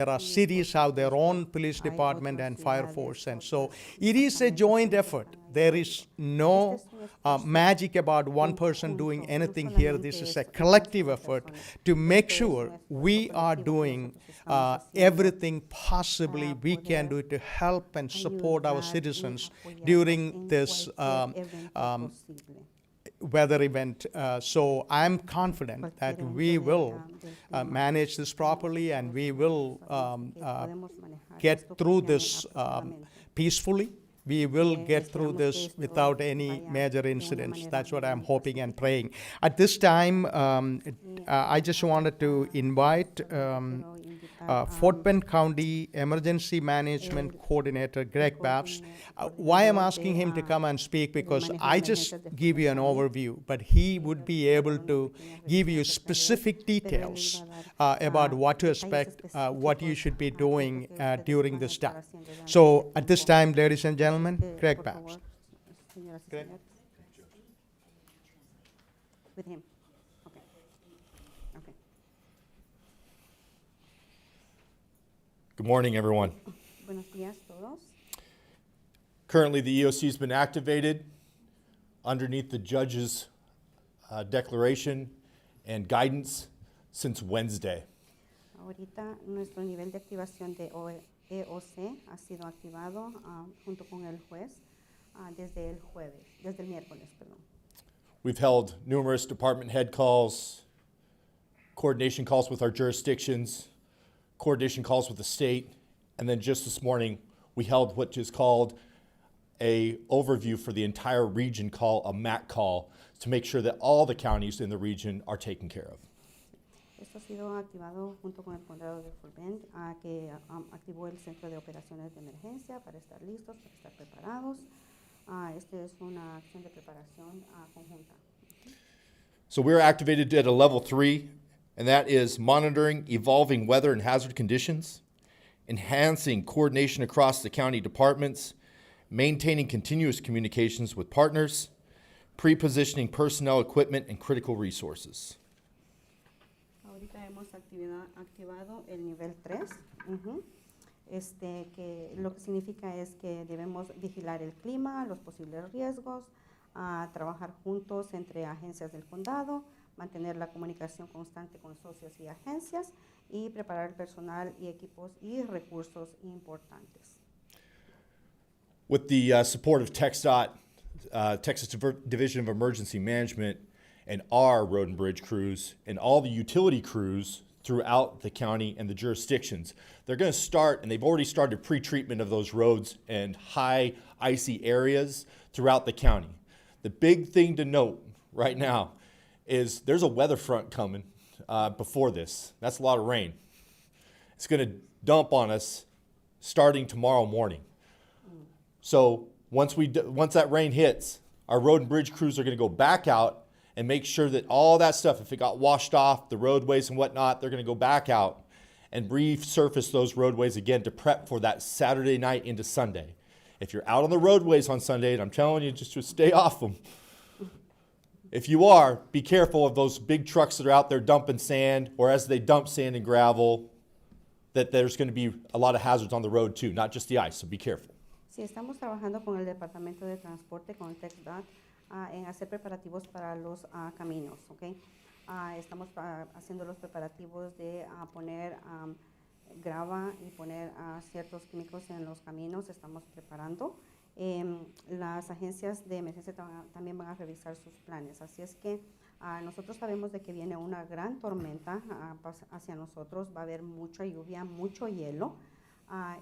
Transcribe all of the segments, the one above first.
There are cities have their own police department and fire force, and so it is a joint effort. There is no magic about one person doing anything here. This is a collective effort to make sure we are doing everything possibly we can do to help and support our citizens during this weather event. So I'm confident that we will manage this properly, and we will get through this peacefully. We will get through this without any major incidents. That's what I'm hoping and praying. At this time, I just wanted to invite Fort Bend County Emergency Management Coordinator Greg Babs. Why I'm asking him to come and speak, because I just give you an overview, but he would be able to give you specific details about what to expect, what you should be doing during this time. So at this time, ladies and gentlemen, Greg Babs. Greg. With him. Okay. Okay. Good morning, everyone. Buenos días todos. Currently, the EOC has been activated underneath the judge's declaration and guidance since Wednesday. Ahorita nuestro nivel de activación de EOC ha sido activado junto con el juez desde el miércoles, perdón. We've held numerous department head calls, coordination calls with our jurisdictions, coordination calls with the state, and then just this morning we held what is called a overview for the entire region call, a MAC call, to make sure that all the counties in the region are taken care of. Esto ha sido activado junto con el condado de Fort Bend, que activó el centro de operaciones de emergencia para estar listos, para estar preparados. Esta es una acción de preparación conjunta. So we're activated at a level 3, and that is monitoring evolving weather and hazard conditions, enhancing coordination across the county departments, maintaining continuous communications with partners, pre-positioning personnel, equipment, and critical resources. Ahorita hemos activado el nivel 3. Que lo que significa es que debemos vigilar el clima, los posibles riesgos, trabajar juntos entre agencias del condado, mantener la comunicación constante con socios y agencias y preparar el personal y equipos y recursos importantes. With the support of TxDOT, Texas Division of Emergency Management, and our road and bridge crews, and all the utility crews throughout the county and the jurisdictions, they're going to start, and they've already started pre-treatment of those roads and high icy areas throughout the county. The big thing to note right now is there's a weather front coming before this. That's a lot of rain. It's going to dump on us starting tomorrow morning. So once that rain hits, our road and bridge crews are going to go back out and make sure that all that stuff, if it got washed off, the roadways and whatnot, they're going to go back out and resurface those roadways again to prep for that Saturday night into Sunday. If you're out on the roadways on Sunday, and I'm telling you just to stay off them, if you are, be careful of those big trucks that are out there dumping sand, or as they dump sand and gravel, that there's going to be a lot of hazards on the road too, not just the ice, so be careful. Sí, estamos trabajando con el Departamento de Transporte, con el TxDOT, en hacer preparativos para los caminos, ¿ok? Estamos haciendo los preparativos de poner grava y poner ciertos químicos en los caminos. Estamos preparando. Las agencias de emergencia también van a revisar sus planes. Así es que nosotros sabemos de que viene una gran tormenta hacia nosotros. Va a haber mucha lluvia, mucho hielo.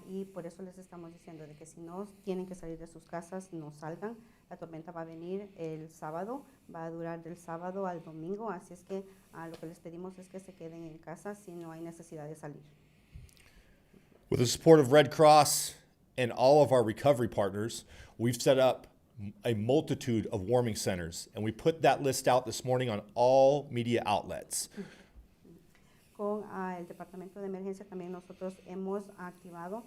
Y por eso les estamos diciendo de que si no tienen que salir de sus casas, no salgan. La tormenta va a venir el sábado, va a durar del sábado al domingo, así es que lo que les pedimos es que se queden en casa si no hay necesidad de salir. With the support of Red Cross and all of our recovery partners, we've set up a multitude of warming centers, and we put that list out this morning on all media outlets. Con el Departamento de Emergencia también nosotros hemos activado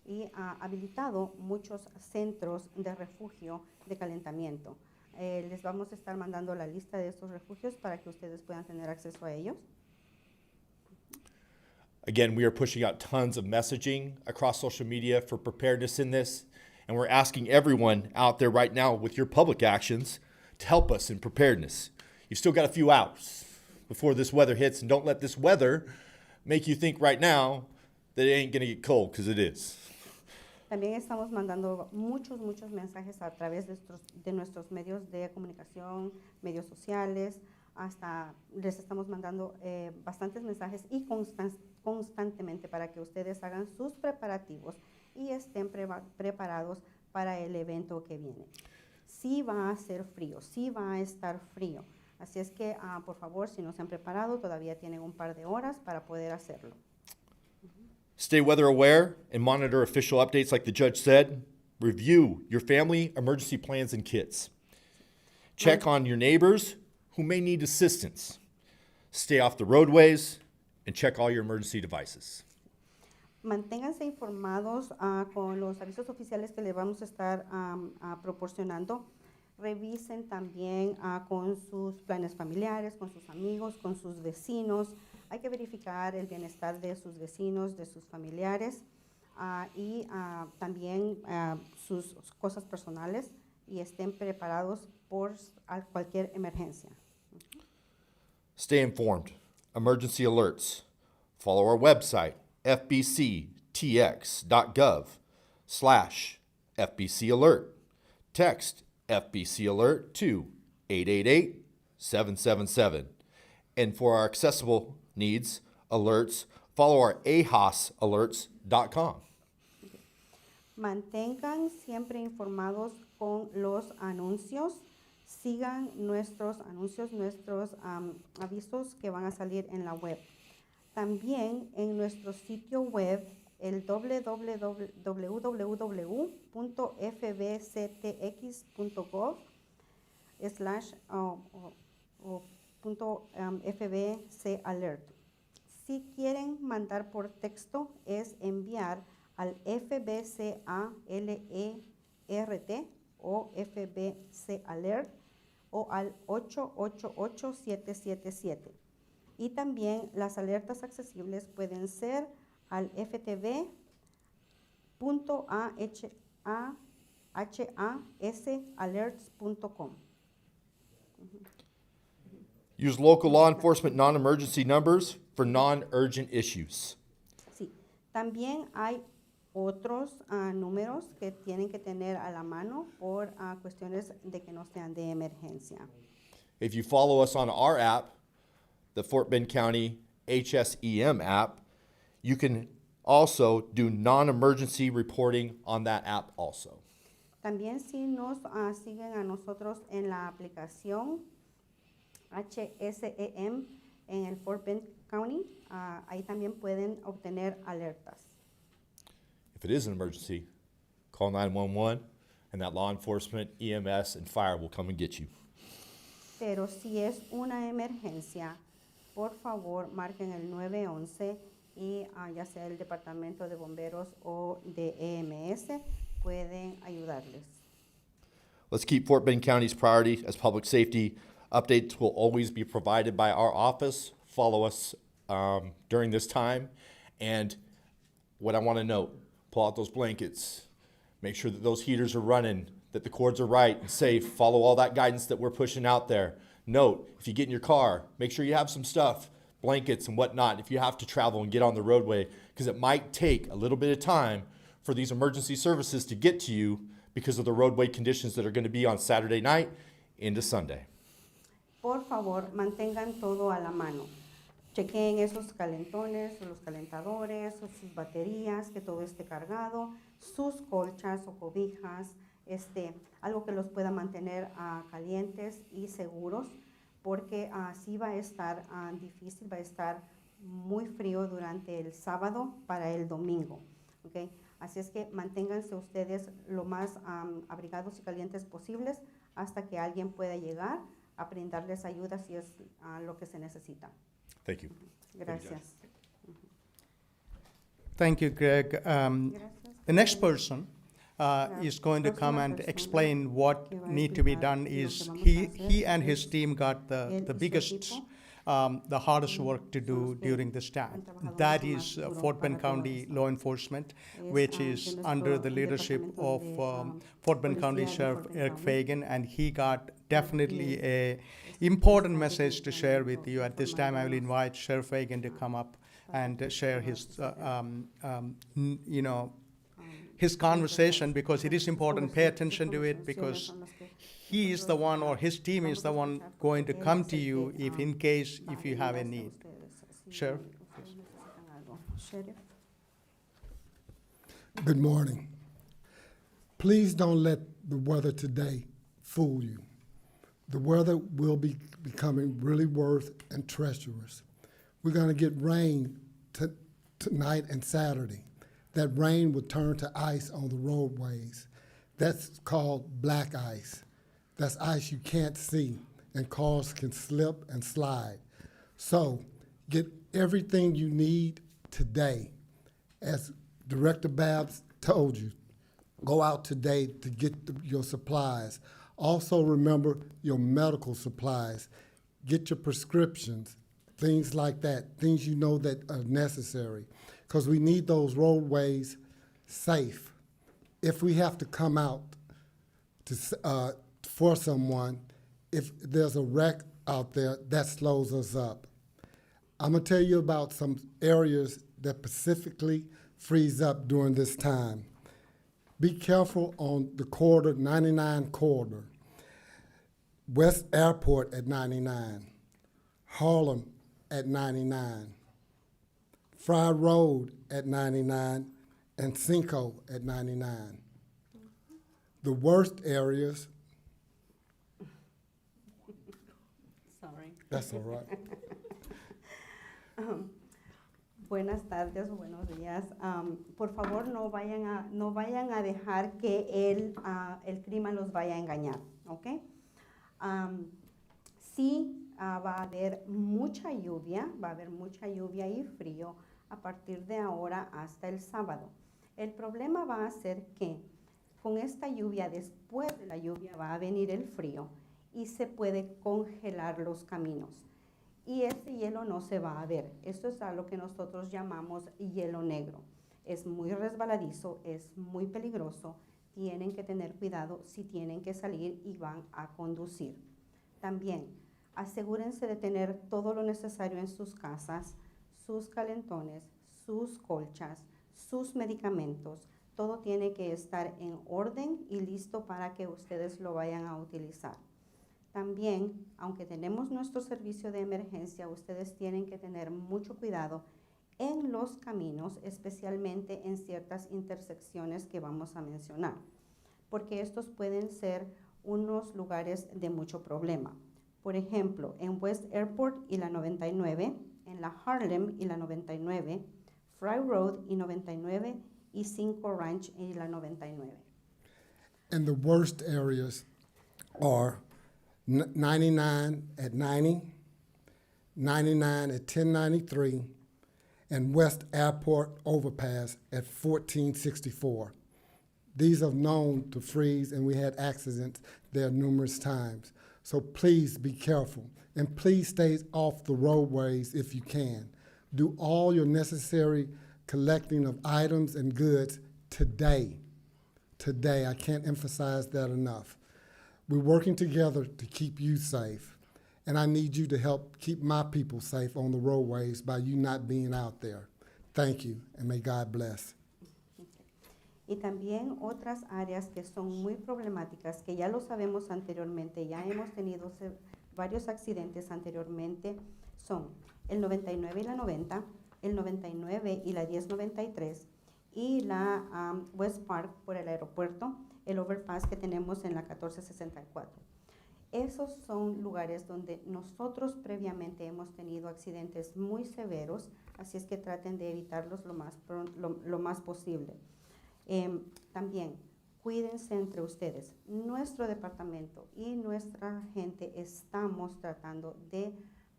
y habilitado muchos centros de refugio de calentamiento. Les vamos a estar mandando la lista de estos refugios para que ustedes puedan tener acceso a ellos. Again, we are pushing out tons of messaging across social media for preparedness in this, and we're asking everyone out there right now with your public actions to help us in preparedness. You've still got a few hours before this weather hits, and don't let this weather make you think right now that it ain't gonna get cold, because it is. También estamos mandando muchos mensajes a través de nuestros medios de comunicación, medios sociales, hasta les estamos mandando bastantes mensajes y constantemente para que ustedes hagan sus preparativos y estén preparados para el evento que viene. Sí va a ser frío, sí va a estar frío. Así es que, por favor, si no se han preparado, todavía tienen un par de horas para poder hacerlo. Stay weather aware and monitor official updates like the judge said. Review your family emergency plans and kits. Check on your neighbors who may need assistance. Stay off the roadways and check all your emergency devices. Manténganse informados con los avisos oficiales que les vamos a estar proporcionando. Revisen también con sus planes familiares, con sus amigos, con sus vecinos. Hay que verificar el bienestar de sus vecinos, de sus familiares y también sus cosas personales y estén preparados por cualquier emergencia. Stay informed. Emergency alerts. Follow our website, fbctx.gov/FBC Alert. Text FBC Alert to 888-777. And for our accessible needs alerts, follow our ahosalerts.com. Mantengan siempre informados con los anuncios. Sigan nuestros anuncios, nuestros avisos que van a salir en la web. También en nuestro sitio web, el www.fbctx.gov/FBC Alert. Si quieren mandar por texto, es enviar al FBC ALERT o FBC Alert o al 888-777. Y también las alertas accesibles pueden ser al ftv.hasalerts.com. Use local law enforcement non-emergency numbers for non-urgent issues. Sí, también hay otros números que tienen que tener a la mano por cuestiones de que no sean de emergencia. If you follow us on our app, the Fort Bend County HSEM app, you can also do non-emergency reporting on that app also. También si nos siguen a nosotros en la aplicación HSEM en el Fort Bend County, ahí también pueden obtener alertas. If it is an emergency, call 911 and that law enforcement, EMS, and fire will come and get you. Pero si es una emergencia, por favor marquen el 911 y ya sea el departamento de bomberos o de EMS pueden ayudarles. Let's keep Fort Bend County's priority as public safety. Updates will always be provided by our office. Follow us during this time. And what I want to note, pull out those blankets. Make sure that those heaters are running, that the cords are right and safe. Follow all that guidance that we're pushing out there. Note, if you get in your car, make sure you have some stuff, blankets and whatnot, if you have to travel and get on the roadway, because it might take a little bit of time for these emergency services to get to you because of the roadway conditions that are going to be on Saturday night into Sunday. Por favor, mantengan todo a la mano. Chequen esos calentones, los calentadores, sus baterías, que todo esté cargado, sus colchas o cobijas, algo que los pueda mantener calientes y seguros, porque sí va a estar difícil, va a estar muy frío durante el sábado para el domingo. ¿Okay? Así es que manténganse ustedes lo más abrigados y calientes posibles hasta que alguien pueda llegar a brindarles ayuda si es lo que se necesita. Thank you. Gracias. Thank you, Greg. Gracias. The next person is going to come and explain what need to be done. Is he and his team got the biggest the hardest work to do during this time. That is Fort Bend County Law Enforcement, which is under the leadership of Fort Bend County Sheriff Eric Fagan, and he got definitely a important message to share with you. At this time, I will invite Sheriff Fagan to come up and share his, his conversation, because it is important. Pay attention to it, because he is the one, or his team is the one, going to come to you if you have a need. Sheriff? Good morning. Please don't let the weather today fool you. The weather will be becoming really worse and treacherous. We're going to get rain tonight and Saturday. That rain will turn to ice on the roadways. That's called black ice. That's ice you can't see, and cars can slip and slide. So get everything you need today. As Director Babs told you, go out today to get your supplies. Also remember your medical supplies. Get your prescriptions, things like that, things you know that are necessary, because we need those roadways safe. If we have to come out to, for someone, if there's a wreck out there, that slows us up. I'm gonna tell you about some areas that specifically freeze up during this time. Be careful on the corridor, 99 corridor. West Airport at 99. Harlem at 99. Fry Road at 99, and Cinco at 99. The worst areas. Sorry. That's all right. Buenas tardes o buenos días. Por favor, no vayan a dejar que el clima los vaya a engañar, ¿ok? Sí, va a haber mucha lluvia y frío a partir de ahora hasta el sábado. El problema va a ser que con esta lluvia, después de la lluvia, va a venir el frío y se puede congelar los caminos. Y ese hielo no se va a ver. Esto es a lo que nosotros llamamos hielo negro. Es muy resbaladizo, es muy peligroso. Tienen que tener cuidado si tienen que salir y van a conducir. También, asegúrense de tener todo lo necesario en sus casas, sus calentones, sus colchas, sus medicamentos. Todo tiene que estar en orden y listo para que ustedes lo vayan a utilizar. También, aunque tenemos nuestro servicio de emergencia, ustedes tienen que tener mucho cuidado en los caminos, especialmente en ciertas intersecciones que vamos a mencionar, porque estos pueden ser unos lugares de mucho problema. Por ejemplo, en West Airport y la 99, en la Harlem y la 99, Fry Road y 99, y Cinco Ranch y la 99. And the worst areas are 99 at 90, 99 at 1093, and West Airport Overpass at 1464. These are known to freeze, and we had accidents there numerous times. So please be careful, and please stay off the roadways if you can. Do all your necessary collecting of items and goods today. Today, I can't emphasize that enough. We're working together to keep you safe, and I need you to help keep my people safe on the roadways by you not being out there. Thank you, and may God bless. Y también otras áreas que son muy problemáticas, que ya lo sabemos anteriormente, ya hemos tenido varios accidentes anteriormente, son el 99 y la 90, el 99 y la 1093, y la West Park por el aeropuerto, el overpass que tenemos en la 1464. Esos son lugares donde nosotros previamente hemos tenido accidentes muy severos, así es que traten de evitarlos lo más posible. También, cuídense entre ustedes. Nuestro departamento y nuestra gente estamos tratando de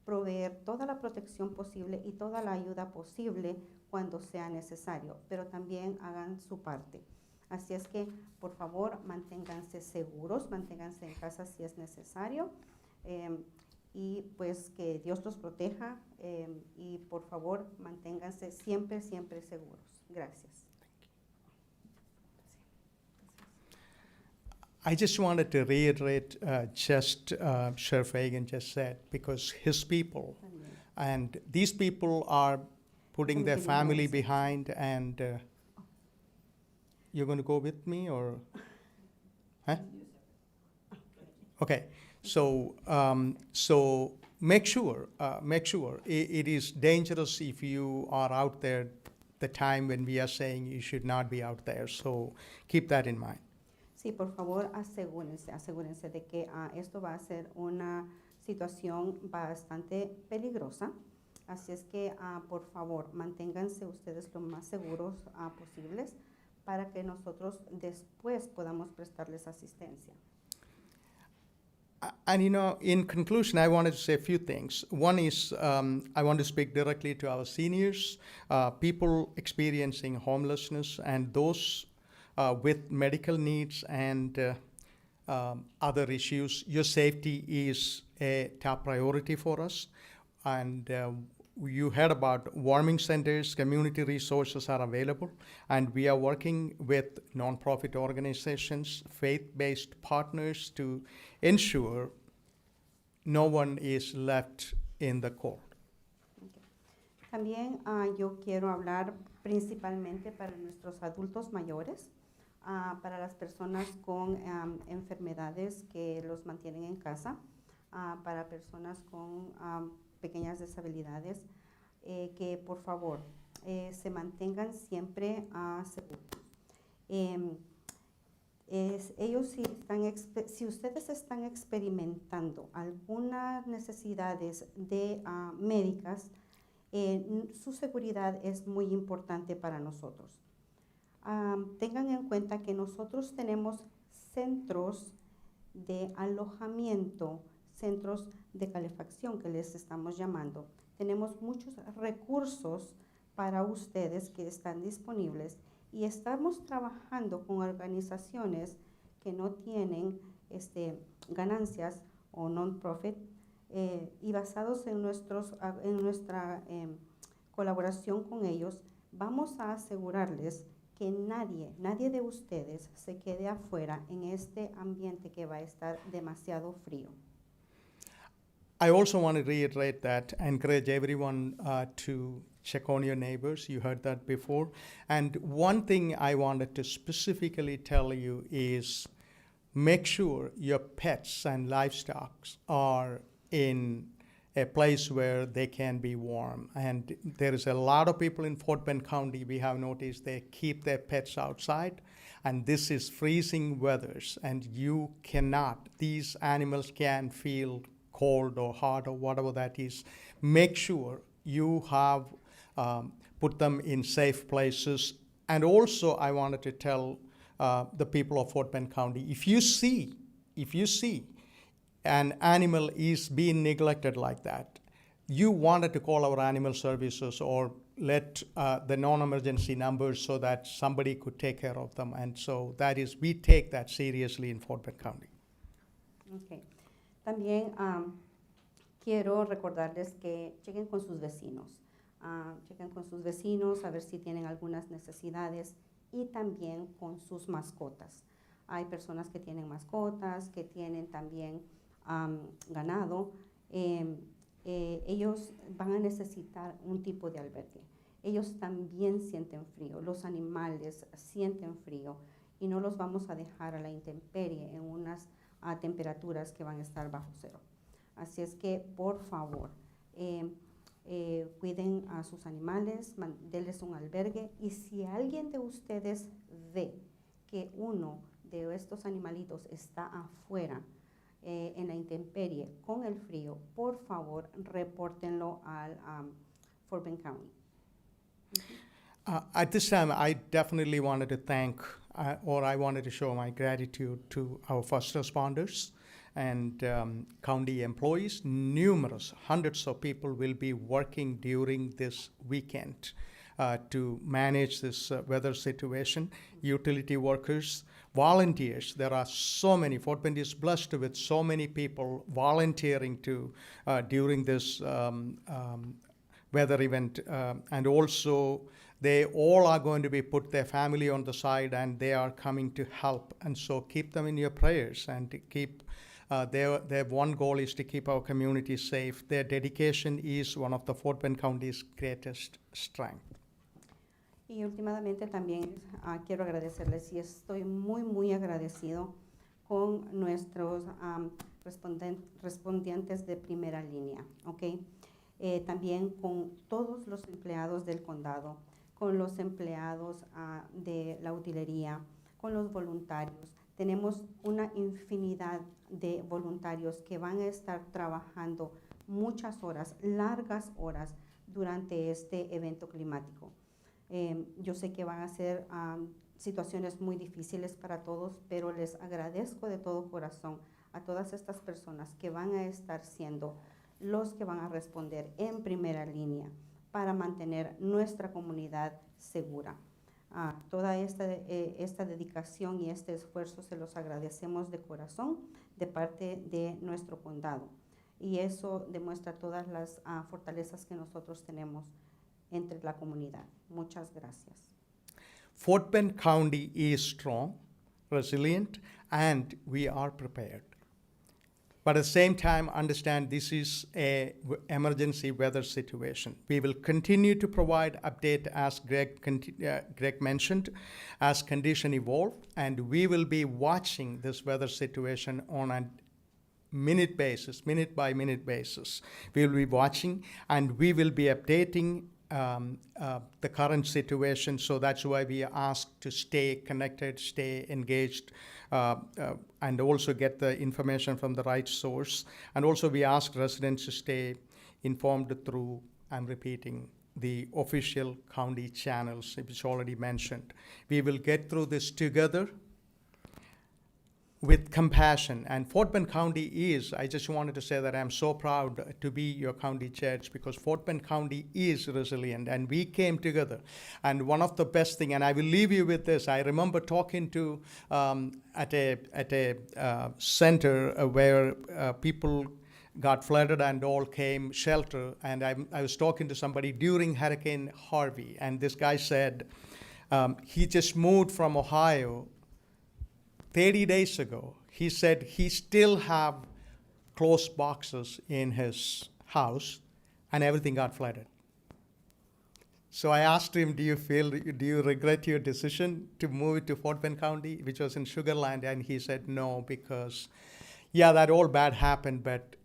proveer toda la protección posible y toda la ayuda posible cuando sea necesario, pero también hagan su parte. Así es que, por favor, manténganse seguros, manténganse en casa si es necesario. y pues que Dios los proteja y por favor manténganse siempre, siempre seguros. Gracias. I just wanted to reiterate Sheriff Hagan just said, because his people, and these people are putting their family behind, and you're going to go with me, or? Huh? Okay, so make sure it is dangerous if you are out there the time when we are saying you should not be out there, so keep that in mind. Sí, por favor, asegúrense de que esto va a ser una situación bastante peligrosa. Así es que, por favor, manténganse ustedes lo más seguros posibles para que nosotros después podamos prestarles asistencia. And in conclusion, I wanted to say a few things. One is I want to speak directly to our seniors, people experiencing homelessness, and those with medical needs and other issues. Your safety is a top priority for us. And you heard about warming centers, community resources are available, and we are working with nonprofit organizations, faith-based partners to ensure no one is left in the cold. Okay. También yo quiero hablar principalmente para nuestros adultos mayores, para las personas con enfermedades que los mantienen en casa, para personas con pequeñas deshabilidades, que por favor se mantengan siempre seguros. Si ustedes están experimentando algunas necesidades médicas, su seguridad es muy importante para nosotros. Tengan en cuenta que nosotros tenemos centros de alojamiento, centros de calefacción que les estamos llamando. Tenemos muchos recursos para ustedes que están disponibles y estamos trabajando con organizaciones que no tienen ganancias o non-profit y basados en nuestra colaboración con ellos, vamos a asegurarles que nadie de ustedes se quede afuera en este ambiente que va a estar demasiado frío. I also want to reiterate that, encourage everyone to check on your neighbors. You heard that before. And one thing I wanted to specifically tell you is make sure your pets and livestock are in a place where they can be warm. And there is a lot of people in Fort Bend County, we have noticed they keep their pets outside. And this is freezing weathers, and these animals can feel cold or hot or whatever that is. Make sure you have put them in safe places. And also I wanted to tell the people of Fort Bend County, if you see an animal is being neglected like that, you wanted to call our animal services or let the non-emergency numbers so that somebody could take care of them. And so we take that seriously in Fort Bend County. Okay. También quiero recordarles que chequen con sus vecinos. A ver si tienen algunas necesidades y también con sus mascotas. Hay personas que tienen mascotas, que tienen también ganado. Ellos van a necesitar un tipo de albergue. Ellos también sienten frío, los animales sienten frío y no los vamos a dejar a la intemperie en unas temperaturas que van a estar bajo cero. Así es que, por favor, cuiden a sus animales, denles un albergue, y si alguien de ustedes ve que uno de estos animalitos está afuera en la intemperie con el frío, por favor, repórtenlo al Fort Bend County. At this time, I definitely wanted to thank I wanted to show my gratitude to our first responders and county employees. Hundreds of people will be working during this weekend. to manage this weather situation. Utility workers, volunteers. There are so many. Fort Bend is blessed with so many people volunteering to during this weather event, and also they all are going to be put their family on the side, and they are coming to help. And so keep them in your prayers, and to keep their one goal is to keep our community safe. Their dedication is one of the Fort Bend County's greatest strength. Y últimamente también quiero agradecerles y estoy muy agradecido con nuestros respondientes de primera línea, ¿ok? También con todos los empleados del condado, con los empleados de la utilería, con los voluntarios. Tenemos una infinidad de voluntarios que van a estar trabajando muchas horas, largas horas, durante este evento climático. Yo sé que van a ser situaciones muy difíciles para todos, pero les agradezco de todo corazón a todas estas personas que van a estar siendo los que van a responder en primera línea para mantener nuestra comunidad segura. Toda esta dedicación y este esfuerzo se los agradecemos de corazón de parte de nuestro condado. Y eso demuestra todas las fortalezas que nosotros tenemos entre la comunidad. Muchas gracias. Fort Bend County is strong, resilient, and we are prepared. But at the same time, understand this is an emergency weather situation. We will continue to provide update as Greg mentioned, as conditions evolve, and we will be watching this weather situation on a minute by minute basis. We will be watching, and we will be updating the current situation. So that's why we are asked to stay connected, stay engaged, and also get the information from the right source. And also we ask residents to stay informed through, I'm repeating, the official county channels, which already mentioned. We will get through this together with compassion. And Fort Bend County is, I just wanted to say that I'm so proud to be your county church, because Fort Bend County is resilient, and we came together. And one of the best thing, and I will leave you with this, I remember talking to at a center where people got flooded and all came shelter, and I was talking to somebody during Hurricane Harvey, and this guy said he just moved from Ohio 30 days ago. He said he still have closed boxes in his house, and everything got flooded. So I asked him, do you regret your decision to move to Fort Bend County, which was in Sugar Land? And he said no, because yeah, that all bad happened, but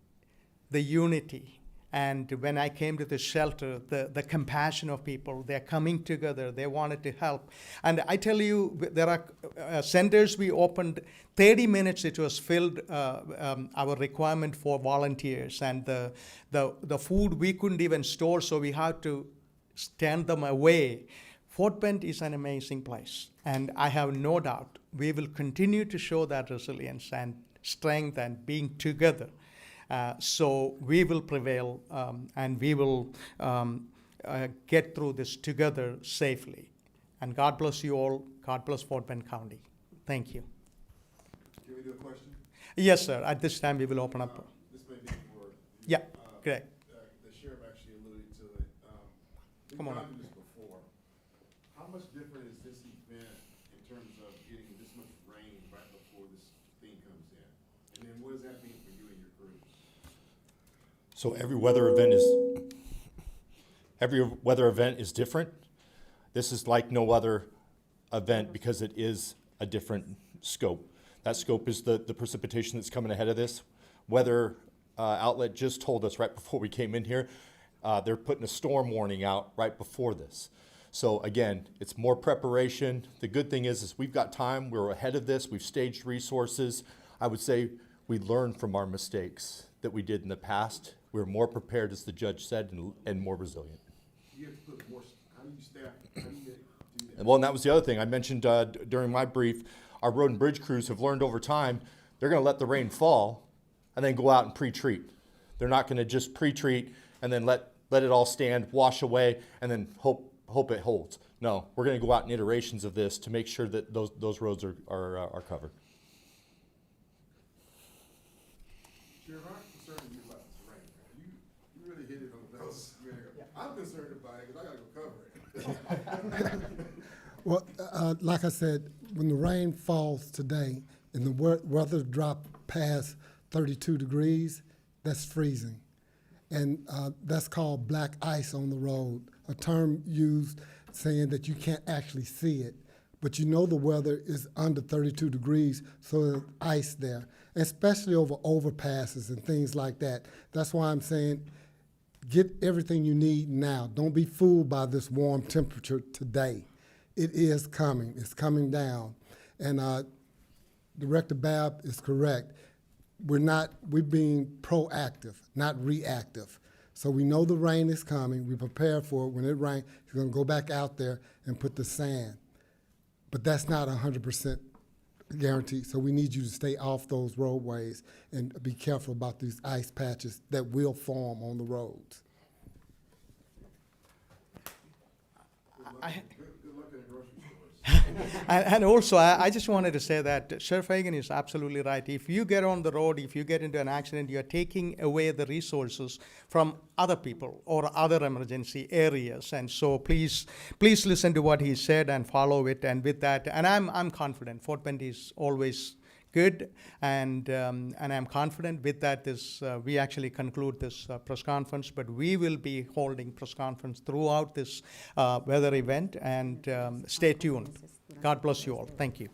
the unity. And when I came to the shelter, the compassion of people, they're coming together, they wanted to help. And I tell you, there are centers we opened, 30 minutes it was filled, our requirement for volunteers. And the food we couldn't even store, so we had to stand them away. Fort Bend is an amazing place. And I have no doubt we will continue to show that resilience and strength and being together. So we will prevail, and we will get through this together safely. And God bless you all. God bless Fort Bend County. Thank you. Can we do a question? Yes, sir. At this time, we will open up. This may be for. Yeah, great. The sheriff actually alluded to it. We've Come on gone up. through this before. How much different is this event in terms of getting this much rain right before this thing comes in? And then what does that mean for you and your crews? So every weather event is different. This is like no other event because it is a different scope. That scope is the precipitation that's coming ahead of this. Weather outlet just told us right before we came in here, they're putting a storm warning out right before this. So again, it's more preparation. The good thing is we've got time. We're ahead of this. We've staged resources. I would say we learned from our mistakes that we did in the past. We're more prepared, as the judge said, and more resilient. You have to put more, how do you staff, how do you do that? Well, and that was the other thing I mentioned during my brief. Our road and bridge crews have learned over time, they're going to let the rain fall and then go out and pre-treat. They're not going to just pre-treat and then let it all stand, wash away, and then hope hope it holds. No, we're going to go out in iterations of this to make sure that those roads are covered. Sheriff, I'm concerned with you about this rain. You really hit it on the nose. I'm concerned about it because I gotta go cover it. Well, like I said, when the rain falls today and the weather drop past 32 degrees, that's freezing. And that's called black ice on the road, a term used saying that you can't actually see it. But you know the weather is under 32 degrees, so there's ice there, especially over overpasses and things like that. That's why I'm saying get everything you need now. Don't be fooled by this warm temperature today. It is coming. It's coming down. And Director Babb is correct. We're being proactive, not reactive. So we know the rain is coming. We prepare for it. When it rains, we're going to go back out there and put the sand. But that's not 100% guaranteed. So we need you to stay off those roadways and be careful about these ice patches that will form on the roads. Good luck in the grocery stores. And also, I just wanted to say that Sheriff Hagan is absolutely right. If you get on the road, if you get into an accident, you're taking away the resources from other people or other emergency areas. And so please listen to what he said and follow it. And with that, and I'm confident Fort Bend is always good, and I'm confident with that we actually conclude this press conference, but we will be holding press conference throughout this weather event, and stay tuned. God bless you all. Thank you.